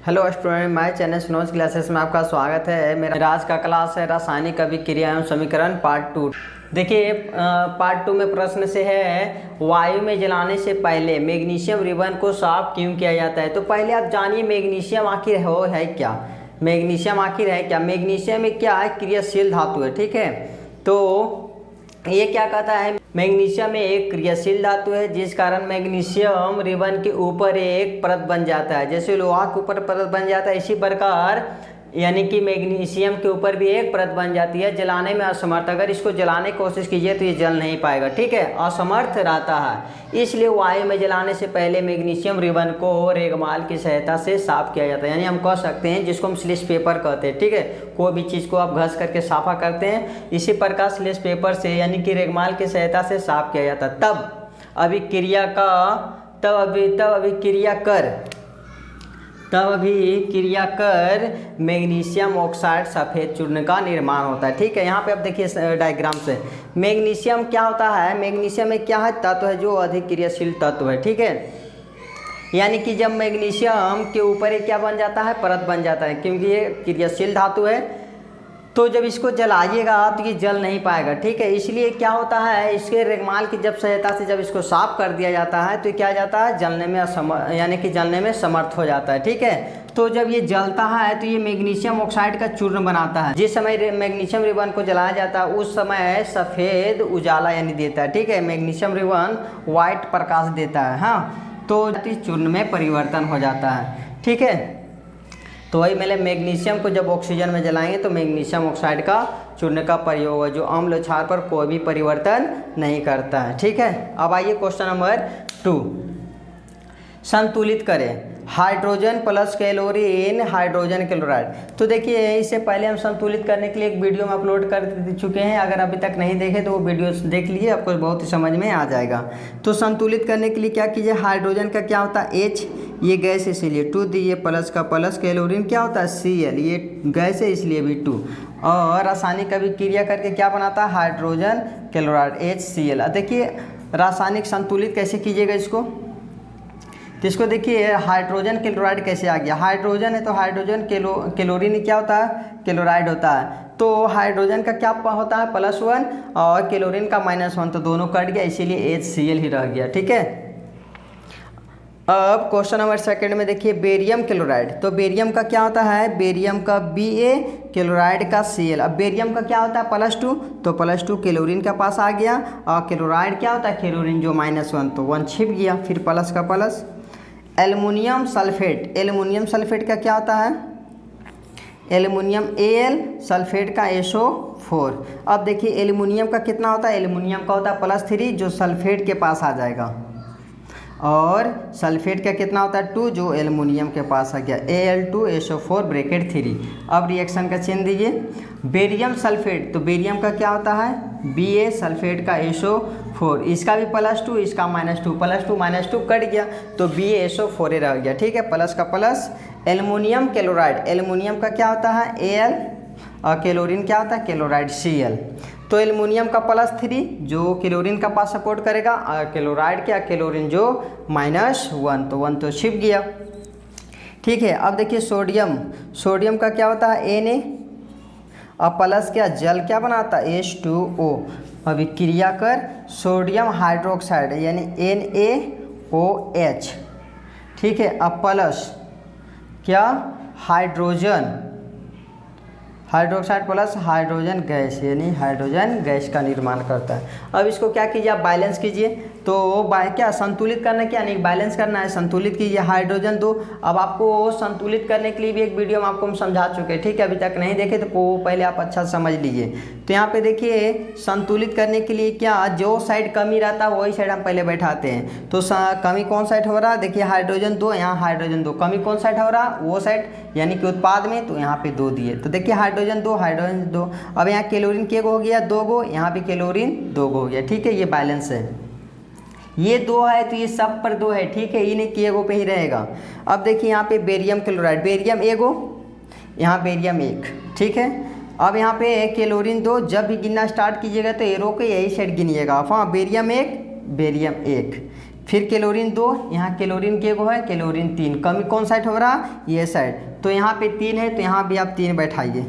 Hello student, my channel snows classes में आपका स्वागत है। मेरा आज का क्लास है रासायनिक अभिक्रिया एवं समीकरण पार्ट 2। देखिए पार्ट 2 में प्रश्न से है वायु में जलाने से पहले मैग्नीशियम रिबन को साफ क्यों किया जाता है। तो पहले आप जानिए मैग्नीशियम आखिर है क्या। मैग्नीशियम आखिर है क्या। मैग्नीशियम एक क्या है, क्रियाशील धातु है। ठीक है, तो ये क्या कहता है, मैग्नीशियम एक क्रियाशील धातु है जिस कारण मैग्नीशियम रिबन के ऊपर एक परत बन जाता है। जैसे लोहा के ऊपर परत बन जाता है, इसी प्रकार यानी कि मैग्नीशियम के ऊपर भी एक परत बन जाती है। जलाने में असमर्थ, अगर इसको जलाने की कोशिश कीजिए तो ये जल नहीं पाएगा। ठीक है, असमर्थ रहता है। इसलिए वायु में जलाने से पहले मैग्नीशियम रिबन को रेगमाल की सहायता से साफ किया जाता है। यानी हम कह सकते हैं जिसको हम स्लिश पेपर कहते हैं। ठीक है, कोई भी चीज़ को आप घस करके साफा करते हैं, इसी प्रकार स्लिश पेपर से यानी कि रेगमाल की सहायता से साफ किया जाता है। तब अभिक्रिया कर मैग्नीशियम ऑक्साइड सफ़ेद चूर्ण का निर्माण होता है। ठीक है, यहाँ पे आप देखिए डायग्राम से मैग्नीशियम क्या होता है। मैग्नीशियम एक क्या है, तत्व है जो अधिक क्रियाशील तत्व है। ठीक है, यानी कि जब मैग्नीशियम के ऊपर एक क्या बन जाता है, परत बन जाता है, क्योंकि ये क्रियाशील धातु है। तो जब इसको जलाइएगा तो ये जल नहीं पाएगा। ठीक है, इसलिए क्या होता है, इसके रेगमाल की जब सहायता से जब इसको साफ कर दिया जाता है तो क्या जाता है, जलने में यानी कि जलने में समर्थ हो जाता है। ठीक है, तो जब ये जलता है तो ये मैग्नीशियम ऑक्साइड का चूर्ण बनाता है। जिस समय मैग्नीशियम रिबन को जलाया जाता है उस समय सफ़ेद उजाला यानी देता है। ठीक है, मैग्नीशियम रिबन वाइट प्रकाश देता है। हाँ, तो चूर्ण में परिवर्तन हो जाता है। ठीक है, तो वही मैंने मैग्नीशियम को जब ऑक्सीजन में जलाएंगे तो मैग्नीशियम ऑक्साइड का चूर्ण का प्रयोग है जो अम्ल क्षार पर कोई भी परिवर्तन नहीं करता है। ठीक है, अब आइए क्वेश्चन नंबर 2। संतुलित करें hydrogen plus chlorine hydrogen chloride. तो देखिए इससे पहले हम संतुलित करने के लिए एक वीडियो में अपलोड कर चुके हैं। अगर अभी तक नहीं देखे तो वो वीडियो देख लीजिए, आपको बहुत ही समझ में आ जाएगा। तो संतुलित करने के लिए क्या कीजिए, हाइड्रोजन का क्या होता है H, ये गैस इसलिए 2 दिए, प्लस का प्लस, क्लोरीन क्या होता है Cl, ये गैस है इसलिए भी 2, और रासायनिक अभिक्रिया करके क्या बनाता है, हाइड्रोजन क्लोराइड HCl। देखिए रासायनिक संतुलित कैसे कीजिएगा इसको, तो इसको देखिए हाइड्रोजन क्लोराइड कैसे आ गया। हाइड्रोजन है तो हाइड्रोजन क्लोरीन क्या होता है, क्लोराइड होता है। तो हाइड्रोजन का क्या होता है +1 और क्लोरीन का -1, तो दोनों कट गया, इसीलिए HCl ही रह गया। ठीक है, अब क्वेश्चन नंबर 2 में देखिए बेरियम क्लोराइड। तो बेरियम का क्या होता है, बेरियम का Ba, क्लोराइड का Cl। अब बेरियम का क्या होता है +2, तो +2 क्लोरीन का पास आ गया, और क्लोराइड क्या होता है क्लोरीन जो -1, तो 1 छिप गया, फिर प्लस का plus. Aluminium sulphate, aluminium sulphate का क्या होता है, एल्युमिनियम Al, सल्फेट का SO4। अब देखिए एल्युमिनियम का कितना होता है, एल्युमिनियम का होता है +3 जो सल्फेट के पास आ जाएगा, और सल्फेट का कितना होता है 2 जो एल्युमिनियम के पास आ गया, Al2SO4 ब्रैकेट 3। अब रिएक्शन का चिन्ह दीजिए, बेरियम सल्फेट, तो बेरियम का क्या होता है Ba, सल्फेट का SO4, इसका भी +2 इसका -2, +2 -2 कट गया तो BaSO4 रह गया। ठीक है, प्लस का प्लस। एल्युमिनियम क्लोराइड, एल्युमिनियम का क्या होता है Al, और क्लोरीन क्या होता है क्लोराइड Cl। तो एल्युमिनियम का +3 जो क्लोरीन का पास सपोर्ट करेगा, और क्लोराइड क्या क्लोरीन जो -1, तो 1 तो छिप गया। ठीक है, अब देखिए सोडियम, सोडियम का क्या होता है Na, और प्लस क्या जल क्या बनाता है H2O। अभिक्रिया कर सोडियम हाइड्रोक्साइड यानी NaOH। ठीक है, अब प्लस क्या hydrogen, hydroxide plus hydrogen gas यानी हाइड्रोजन गैस का निर्माण करता है। अब इसको क्या कीजिए आप बैलेंस कीजिए, तो क्या संतुलित करना, क्या नहीं बैलेंस करना है, संतुलित कीजिए हाइड्रोजन 2। अब आपको संतुलित करने के लिए भी एक वीडियो में आपको हम समझा चुके हैं। ठीक है, अभी तक नहीं देखे तो वो पहले आप अच्छा समझ लीजिए। तो यहाँ पे देखिए संतुलित करने के लिए क्या जो साइड कमी रहता है वही साइड हम पहले बैठाते हैं। तो कमी कौन साइड हो रहा है, देखिए हाइड्रोजन 2, यहाँ हाइड्रोजन 2, कमी कौन साइड हो रहा वो साइड यानी कि उत्पाद में, तो यहाँ पे 2 दिए, तो देखिए हाइड्रोजन 2 हाइड्रोजन 2। अब यहाँ क्लोरीन के हो गया 2 गो, यहाँ भी क्लोरीन 2 गो हो गया। ठीक है, ये बैलेंस है, ये 2 है तो ये सब पर 2 है। ठीक है, ये नहीं कि एगो पे ही रहेगा। अब देखिए यहाँ पे बेरियम क्लोराइड, बेरियम एगो, यहाँ बेरियम 1। ठीक है, अब यहाँ पे क्लोरीन 2, जब भी गिनना स्टार्ट कीजिएगा तो एरो के यही साइड गिनिएगा। हाँ, बेरियम 1 बेरियम 1, फिर क्लोरीन 2, यहाँ क्लोरीन के गो है, क्लोरीन 3, कमी कौन साइड हो रहा, ये साइड। तो यहाँ पे 3 है तो यहाँ भी आप 3 बैठाइए,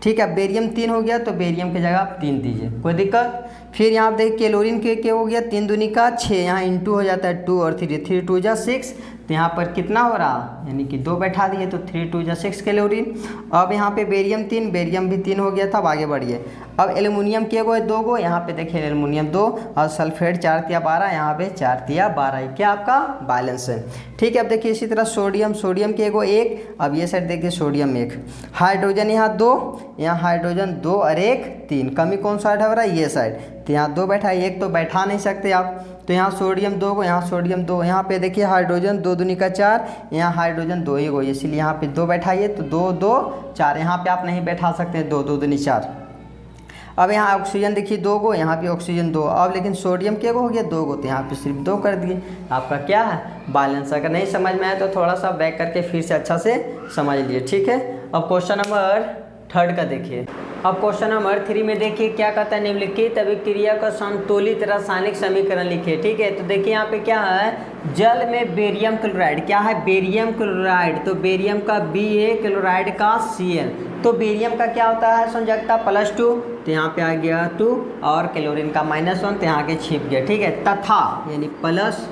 ठीक है। बेरियम 3 हो गया तो बेरियम की जगह आप 3 दीजिए, कोई दिक्कत। फिर यहाँ आप देखिए क्लोरीन के हो गया 3 दूनी का 6, यहाँ इंटू हो जाता है 2 और 3, 3 2 जा 6, तो यहाँ पर कितना हो रहा, यानी कि 2 बैठा दिए तो 3 2 जा 6 क्लोरीन। अब यहाँ पे बेरियम 3, बेरियम भी 3 हो गया था, अब आगे बढ़िए। अब एल्युमिनियम के गो है 2 गो, यहाँ पे देखिए एल्युमिनियम 2 और सल्फेट 4 तिया 12, यहाँ पे 4 तिया 12, क्या आपका बैलेंस है, ठीक है। अब देखिए इसी तरह सोडियम, सोडियम के गो 1, अब ये साइड देखिए सोडियम 1, हाइड्रोजन यहाँ 2, यहाँ हाइड्रोजन 2 और 1 3, कमी कौन साइड हो रहा है, ये साइड, तो यहाँ 2 बैठा, 1 तो बैठा नहीं सकते आप, तो यहाँ सोडियम 2 को, यहाँ सोडियम 2, यहाँ पे देखिए हाइड्रोजन 2 दूनी का 4, यहाँ हाइड्रोजन 2 ही गो, इसलिए यहाँ पे 2 बैठाइए तो 2 2 4, यहाँ पे आप नहीं बैठा सकते 2 2 दूनी 4। अब यहाँ ऑक्सीजन देखिए 2 गो, यहाँ भी ऑक्सीजन 2, अब लेकिन सोडियम के गो हो गया 2 गो, तो यहाँ पे सिर्फ 2 कर दिए, आपका क्या है बैलेंस। अगर नहीं समझ में आए तो थोड़ा सा बैक करके फिर से अच्छा से समझ लिए, ठीक है। अब क्वेश्चन नंबर 3 का देखिए। अब क्वेश्चन नंबर 3 में देखिए क्या कहता है, निम्नलिखित अभिक्रिया का संतुलित रासायनिक समीकरण लिखिए, ठीक है। तो देखिए यहाँ पे क्या है, जल में बेरियम क्लोराइड, क्या है बेरियम क्लोराइड, तो बेरियम का Ba, क्लोराइड का Cl, तो बेरियम का क्या होता है संयोजकता +2, तो यहाँ पे आ गया 2, और क्लोरीन का -1, तो यहाँ के छिप गया, ठीक है। तथा यानी प्लस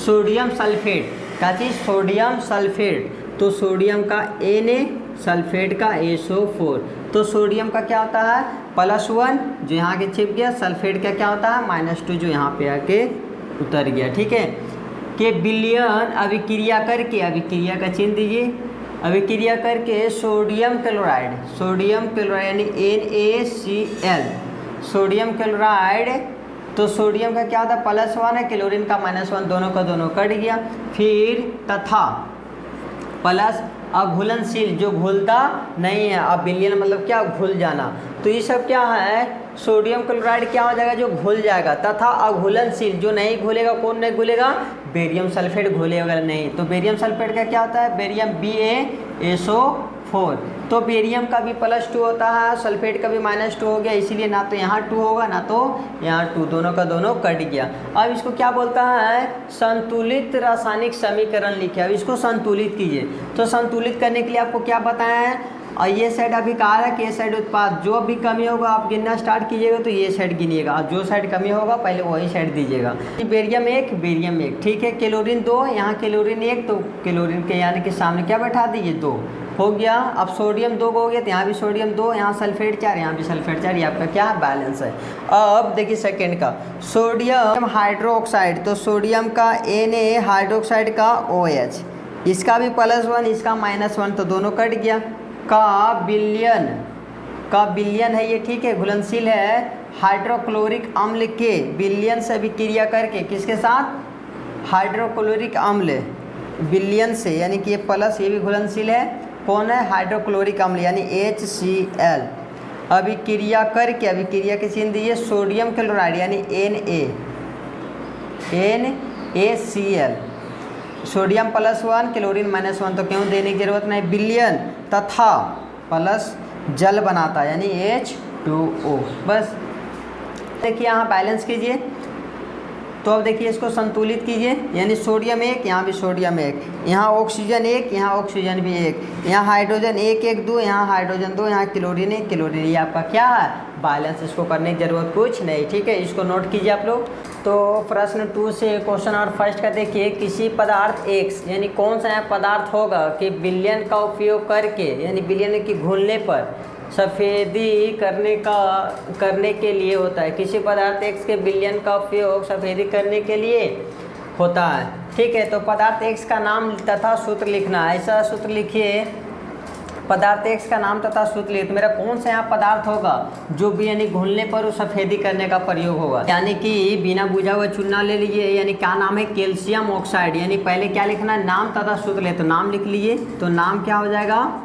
सोडियम सल्फेट, क्या चीज़ सोडियम सल्फेट, तो सोडियम का Na, सल्फेट का SO4, तो सोडियम का क्या होता है +1 जो यहाँ के छिप गया, सल्फेट का क्या होता है -2 जो यहाँ पे आके उतर गया, ठीक है। के विलयन अभिक्रिया करके, अभिक्रिया का चिन्ह दीजिए, अभिक्रिया करके सोडियम क्लोराइड, सोडियम क्लोराइड यानी NaCl, सोडियम क्लोराइड, तो सोडियम का क्या होता है +1 है, क्लोरीन का -1, दोनों का दोनों कट गया। फिर तथा प्लस अघुलनशील जो घुलता नहीं है, अब विलयन मतलब क्या घुल जाना, तो ये सब क्या है सोडियम क्लोराइड क्या हो जाएगा जो घुल जाएगा, तथा अघुलनशील जो नहीं घुलेगा, कौन नहीं घुलेगा, बेरियम सल्फेट घुलेगा नहीं, तो बेरियम सल्फेट का क्या होता है बेरियम BaSO4, तो बेरियम का भी +2 होता है, सल्फेट का भी -2 हो गया, इसीलिए ना तो यहाँ 2 होगा ना तो यहाँ 2, दोनों का दोनों कट गया। अब इसको क्या बोलता है संतुलित रासायनिक समीकरण लिखे, अब इसको संतुलित कीजिए, तो संतुलित करने के लिए आपको क्या बताया है, और ये साइड अभिकारक, ये साइड उत्पाद, जो भी कमी होगा आप गिनना स्टार्ट कीजिएगा तो ये साइड गिनिएगा, और जो साइड कमी होगा पहले वही साइड दीजिएगा। बेरियम 1, बेरियम 1, ठीक है। क्लोरीन 2, यहाँ क्लोरीन 1, तो क्लोरीन के यानी कि सामने क्या बैठा दीजिए 2 हो गया। अब सोडियम 2 हो गया तो यहाँ भी सोडियम 2, यहाँ सल्फेट 4, यहाँ भी सल्फेट 4, ये आपका क्या है बैलेंस है। अब देखिए सेकेंड का सोडियम हाइड्रोक्साइड, तो सोडियम का Na, हाइड्रोक्साइड का OH, इसका भी +1 इसका -1, तो दोनों कट गया। का विलयन है ये, ठीक है, घुलनशील है, हाइड्रोक्लोरिक अम्ल के विलयन से अभिक्रिया करके, किसके साथ हाइड्रोक्लोरिक अम्ल विलयन से, यानी कि ये प्लस ये भी घुलनशील है, कौन है हाइड्रोक्लोरिक अम्ल यानी HCl, अभिक्रिया करके, अभिक्रिया के चिन्ह दिए सोडियम क्लोराइड यानी NaCl, सोडियम +1 क्लोरीन -1, तो क्यों देने की जरूरत नहीं, विलयन तथा प्लस जल बनाता है यानी H2O, बस। देखिए यहाँ बैलेंस कीजिए, तो अब देखिए इसको संतुलित कीजिए, यानी सोडियम 1, यहाँ भी सोडियम 1, यहाँ ऑक्सीजन 1, यहाँ ऑक्सीजन भी 1, यहाँ हाइड्रोजन 1 1 2, यहाँ हाइड्रोजन 2, यहाँ क्लोरीन 1 क्लोरीन, ये आपका क्या है बैलेंस, इसको करने की जरूरत कुछ नहीं, ठीक है। इसको नोट कीजिए आप लोग। तो प्रश्न 2 से क्वेश्चन नंबर 1 का देखिए, किसी पदार्थ X यानी कौन सा पदार्थ होगा कि विलयन का उपयोग करके, यानी विलयन की घुलने पर सफ़ेदी करने के लिए होता है, किसी पदार्थ X के विलयन का उपयोग सफ़ेदी करने के लिए होता है, ठीक है। तो पदार्थ X का नाम तथा सूत्र लिखना है, ऐसा सूत्र लिखिए, पदार्थ X का नाम तथा सूत्र लिखिए, तो मेरा कौन सा यहाँ पदार्थ होगा जो भी यानी घुलने पर उस सफ़ेदी करने का प्रयोग होगा, यानी कि बिना बुझा हुआ चूना ले लीजिए, यानी क्या नाम है कैल्शियम ऑक्साइड, यानी पहले क्या लिखना है नाम तथा सूत्र ले, तो नाम लिख लीजिए, तो नाम क्या हो जाएगा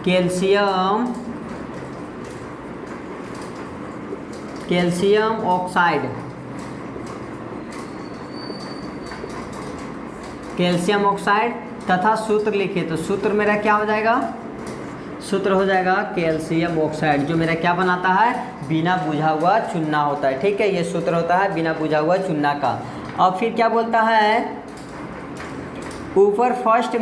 कैल्शियम ऑक्साइड, कैल्शियम ऑक्साइड तथा सूत्र लिखिए, तो सूत्र मेरा क्या हो जाएगा, सूत्र हो जाएगा कैल्शियम ऑक्साइड, जो मेरा क्या बनाता है बिना बुझा हुआ चूना होता है, ठीक है, ये सूत्र होता है बिना बुझा हुआ चूना का। और फिर क्या बोलता है, ऊपर फर्स्ट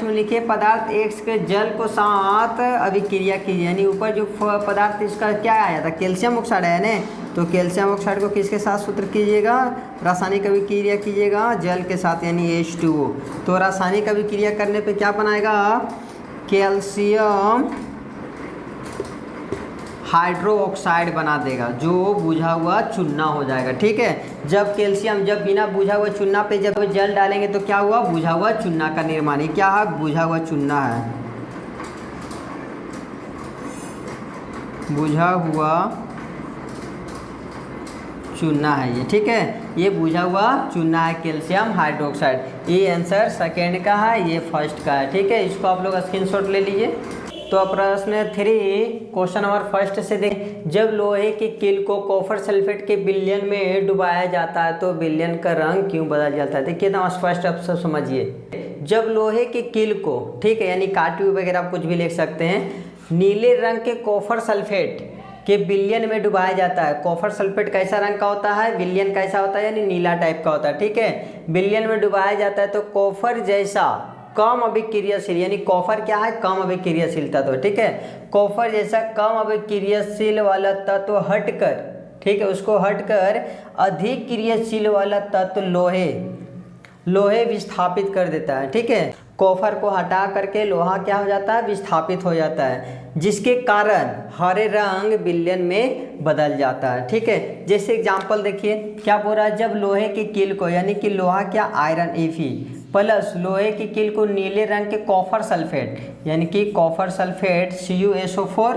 में लिखे पदार्थ X के जल को साथ अभिक्रिया कीजिए, यानी ऊपर जो पदार्थ इसका क्या आया था, कैल्शियम ऑक्साइड है ना, तो कैल्शियम ऑक्साइड को किसके साथ सूत्र कीजिएगा, रासायनिक अभिक्रिया कीजिएगा जल के साथ यानी H2O। तो रासायनिक अभिक्रिया करने पे क्या बनाएगा, कैल्शियम हाइड्रो ऑक्साइड बना देगा, जो बुझा हुआ चूना हो जाएगा। ठीक है, जब बिना बुझा हुआ चूना पे जब जल डालेंगे तो क्या हुआ, बुझा हुआ चूना का निर्माण। ये क्या है, बुझा हुआ चूना है, बुझा हुआ चूना है ये। ठीक है, ये बुझा हुआ चूना है कैल्शियम हाइड्रोक्साइड। ये आंसर सेकेंड का है, ये फर्स्ट का है। ठीक है, इसको आप लोग स्क्रीनशॉट ले लीजिए। तो प्रश्न 3 क्वेश्चन नंबर फर्स्ट से देख, जब लोहे की कील को कॉपर सल्फेट के विलयन में डुबाया जाता है तो विलयन का रंग क्यों बदल जाता है। देखिए ना स्पष्ट आप सब समझिए, जब लोहे की कील को, ठीक है, यानी काटी वगैरह आप कुछ भी लिख सकते हैं, नीले रंग के कॉपर सल्फेट के विलयन में डुबाया जाता है। कॉपर सल्फेट कैसा रंग का होता है, विलयन कैसा होता है, यानी नीला टाइप का होता है। ठीक है, विलयन में डुबाया जाता है तो कॉपर जैसा कम अभिक्रियाशील, यानी कॉपर क्या है, कम अभिक्रियाशील तत्व। ठीक है, कॉपर जैसा कम अभिक्रियाशील वाला तत्व हटकर, ठीक है, उसको हटकर अधिक क्रियाशील वाला तत्व लोहे विस्थापित कर देता है। ठीक है, कॉपर को हटा करके लोहा क्या हो जाता है, विस्थापित हो जाता है, जिसके कारण हरे रंग विलयन में बदल जाता है। ठीक है, जैसे एग्जांपल देखिए क्या बोल रहा है, जब लोहे की कील को, यानी कि लोहा क्या, आयरन Fe प्लस लोहे की कील को नीले रंग के कॉपर सल्फेट, यानी कि copper sulphate CuSO4,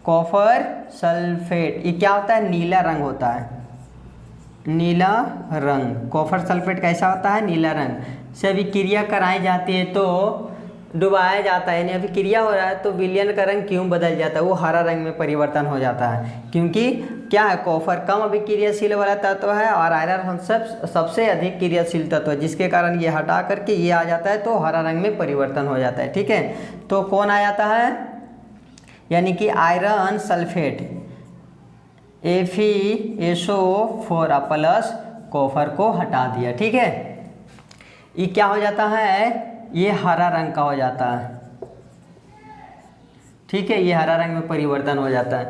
copper sulphate, ये क्या होता है, नीला रंग होता है, नीला रंग। कॉपर सल्फेट कैसा होता है, नीला रंग से अभिक्रिया कराई जाती है तो डुबाया जाता है, यानी अभिक्रिया हो रहा है तो विलयन का रंग क्यों बदल जाता है, वो हरा रंग में परिवर्तन हो जाता है, क्योंकि क्या है, कॉपर कम अभिक्रियाशील वाला तत्व है और आयरन सबसे अधिक क्रियाशील तत्व है, जिसके कारण ये हटा करके ये आ जाता है तो हरा रंग में परिवर्तन हो जाता है। ठीक है, तो कौन आ जाता है, यानी कि iron sulphate FeSO4 plus copper को हटा दिया। ठीक है, ये क्या हो जाता है, ये हरा रंग का हो जाता है। ठीक है, ये हरा रंग में परिवर्तन हो जाता है,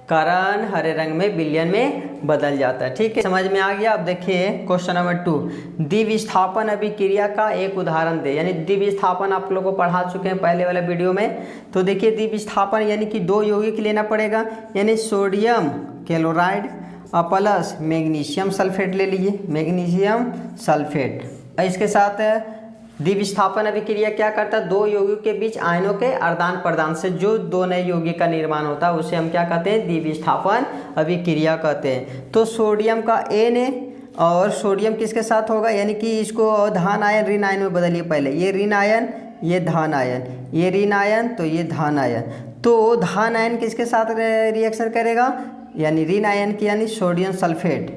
कारण हरे रंग में विलयन में बदल जाता है। ठीक है, समझ में आ गया। अब देखिए क्वेश्चन नंबर 2, द्विविस्थापन अभिक्रिया का एक उदाहरण दे, यानी द्विविस्थापन आप लोगों को पढ़ा चुके हैं पहले वाले वीडियो में। तो देखिए द्विविस्थापन यानी कि 2 यौगिक लेना पड़ेगा, यानी sodium chloride plus magnesium sulphate ले लीजिए, मैग्नीशियम सल्फेट। इसके साथ द्विविस्थापन अभिक्रिया क्या करता है, 2 यौगिकों के बीच आयनों के आदान प्रदान से जो 2 नए यौगिक का निर्माण होता है उसे हम क्या कहते हैं, द्विविस्थापन अभिक्रिया कहते हैं। तो सोडियम का Na और सोडियम किसके साथ होगा, यानी कि इसको धन आयन ऋण आयन में बदलिए, पहले ये ऋण आयन, ये धन आयन, ये ऋण आयन, तो ये धन आयन। तो धन आयन किसके साथ रिएक्शन करेगा, यानी ऋण आयन की, यानी सोडियम सल्फेट,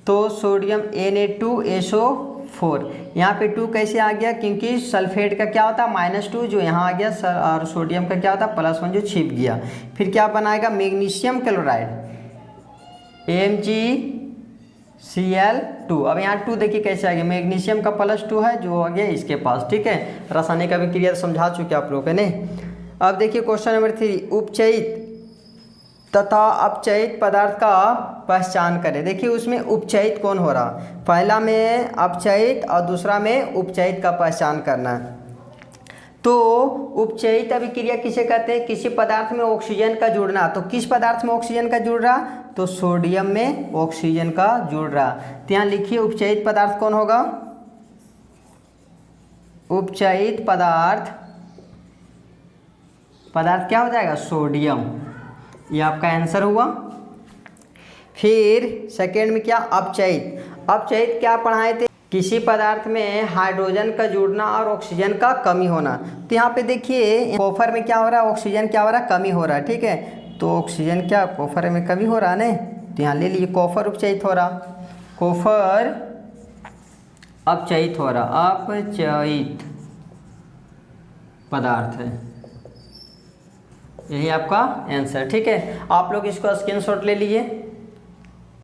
तो सोडियम Na2SO4। यहाँ पे 2 कैसे आ गया, क्योंकि सल्फेट का क्या होता है -2 जो यहाँ आ गया, और सोडियम का क्या होता है +1 जो छिप गया। फिर क्या बनाएगा, मैग्नीशियम क्लोराइड MgCl2। अब यहाँ 2 देखिए कैसे आ गया, मैग्नीशियम का +2 है जो आ गया इसके पास। ठीक है, रासायनिक अभिक्रिया समझा चुके आप लोग ने। अब देखिए क्वेश्चन नंबर 3, उपचयित तथा अपचयित पदार्थ का पहचान करें। देखिए उसमें उपचयित कौन हो रहा, पहला में अपचयित और दूसरा में उपचयित का पहचान करना है। तो उपचयित अभिक्रिया किसे कहते हैं, किसी पदार्थ में ऑक्सीजन का जुड़ना। तो किस पदार्थ में ऑक्सीजन का जुड़ रहा, तो सोडियम में ऑक्सीजन का जुड़ रहा। तो यहाँ लिखिए उपचयित पदार्थ कौन होगा, उपचयित पदार्थ क्या हो जाएगा, सोडियम। ये आपका आंसर हुआ। फिर सेकेंड में क्या, अपचयित क्या पढ़ाए थे, किसी पदार्थ में हाइड्रोजन का जुड़ना और ऑक्सीजन का कमी होना। तो यहाँ पे देखिए कॉपर में क्या हो रहा है, ऑक्सीजन क्या हो रहा है, कमी हो रहा है। ठीक है, तो ऑक्सीजन क्या कॉपर में कमी हो रहा है ना, तो यहाँ ले लीजिए कॉपर उपचयित हो रहा, कॉपर अपचयित हो रहा, अपचयित पदार्थ है, यही आपका आंसर। ठीक है, आप लोग इसको स्क्रीनशॉट ले लीजिए।